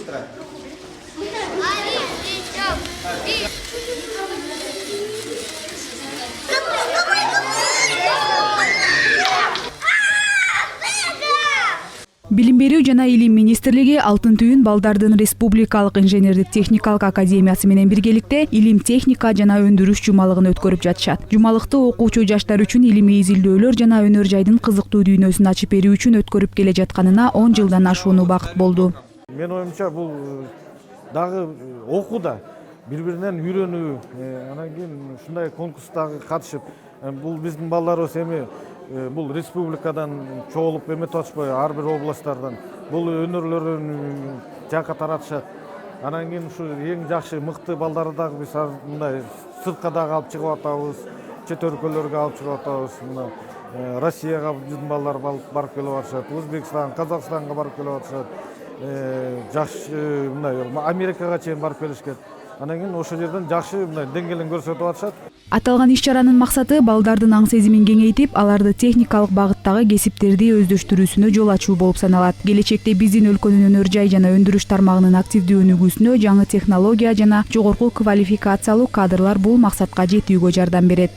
быстро. Билим берүү жана илим министрлиги Алтын түйүн балдардын Республикалык инженердик техникалык академиясы менен биргеликте илим техника жана өндүрүш жумалыгын өткөрүп жатышат. Жумалыкты окуучу жаштар үчүн илимий изилдөөлөр жана өнөр жайдын кызыктуу дүйнөсүн ачып берүү үчүн өткөрүп келе жатканына 10 жылдан ашууну убакыт болду. Мен оюмча бул дагы окууда бири-биринен үйрөнүү, анан кийин ушундай конкурстарга катышып, бул биздин балдарыбыз эми бул республикадан чогулуп эметип атышпайбы, ар бир областтардан бул өнөрлөрүн жакка таратышат. Анан кийин ушу эң жакшы мыкты балдарды дагы биз мындай сыртка дагы алып чыгып атабыз, чет өлкөлөргө алып чыгып атабыз. Мына Россияга биздин балдар барып келип атышат, Өзбекстан, Казакстанга барып келип атышат. Жакшы мындай Америкага чейин барып келишкен. Анан кийин ошол жерден жакшы мындай деңгээлин көрсөтүп атышат. Аталган иш-чаранын максаты балдардын аң сезимин кеңейтип, аларды техникалык багыттагы кесиптерди өздөштүрүүсүнө жол ачуу болуп саналат. Келечекте биздин өлкөнүн өнөр жай жана өндүрүш тармагынын активдүү өнүгүүсүнө жаңы технология жана жогорку квалификациялуу кадрлар бул максатка жетүүгө жардам берет.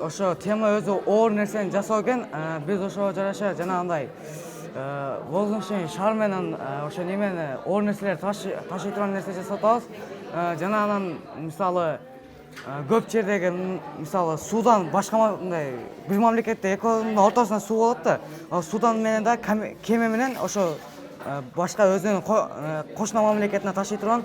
Ошо тема өзү оор нерсени жасоо экен, биз ошого жараша жанагындай воздушный шар менен ошо немени оор нерселерди ташый турган нерсе жасап атабыз. Жана анан мисалы көп жердеги мисалы суудан башка мындай бир мамлекетте экөөнүн ортосунда суу болот да. Ал суудан менен да кеме менен ошо башка өзүнүн кошуна мамлекетине ташый турган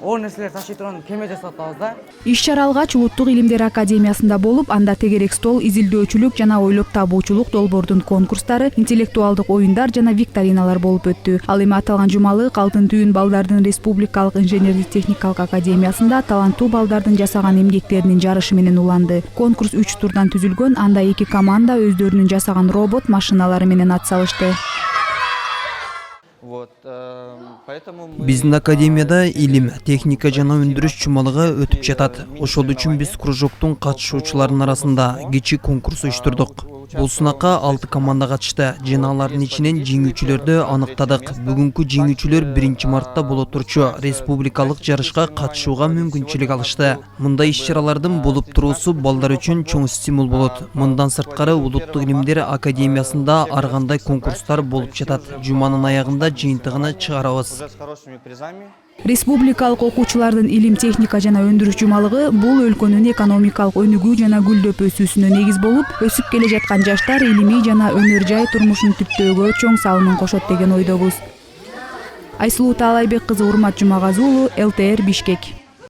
оор нерселерди ташый турган кеме жасап атабыз да. Иш-чара алгач Улуттук илимдер академиясында болуп, анда тегерек стол, изилдөөчүлүк жана ойлоп табуучулук долбоордун конкурстары, интеллектуалдык оюндар жана викториналар болуп өттү. Ал эми аталган жумалык Алтын түйүн балдардын Республикалык инженердик техникалык академиясында таланттуу балдардын жасаган эмгектеринин жарышы менен уланды. Конкурс 3 турдан түзүлгөн, анда 2 команда өздөрүнүн жасаган робот машиналары менен ат салышты. Биздин академияда илим, техника жана өндүрүш жумалыгы өтүп жатат. Ошол үчүн биз кружоктун катышуучуларынын арасында кичи конкурс уюштурдук. Бул сынакка 6 команда катышты. Жана алардын ичинен жеңүүчүлөрдү аныктадык. Бүгүнкү жеңүүчүлөр 1-марта боло турчу республикалык жарышка катышууга мүмкүнчүлүк алышты. Мындай иш-чаралардын болуп туруусу балдар үчүн чоң стимул болот. Мындан сырткары Улуттук илимдер академиясында ар кандай конкурстар болуп жатат. Жуманын аягында жыйынтыгын чыгарабыз. Республикалык окуучулардын илим, техника жана өндүрүш жумалыгы бул өлкөнүн экономикалык өнүгүү жана гүлдөп өсүүсүнө негиз болуп, өсүп келе жаткан жаштар илимий жана өнөр жай турмушун түптөөгө чоң салымын кошот деген ойдобуз. Айсулуу Таалайбек кызы, Урмат Жумагазы уулу, ЛТР Бишкек.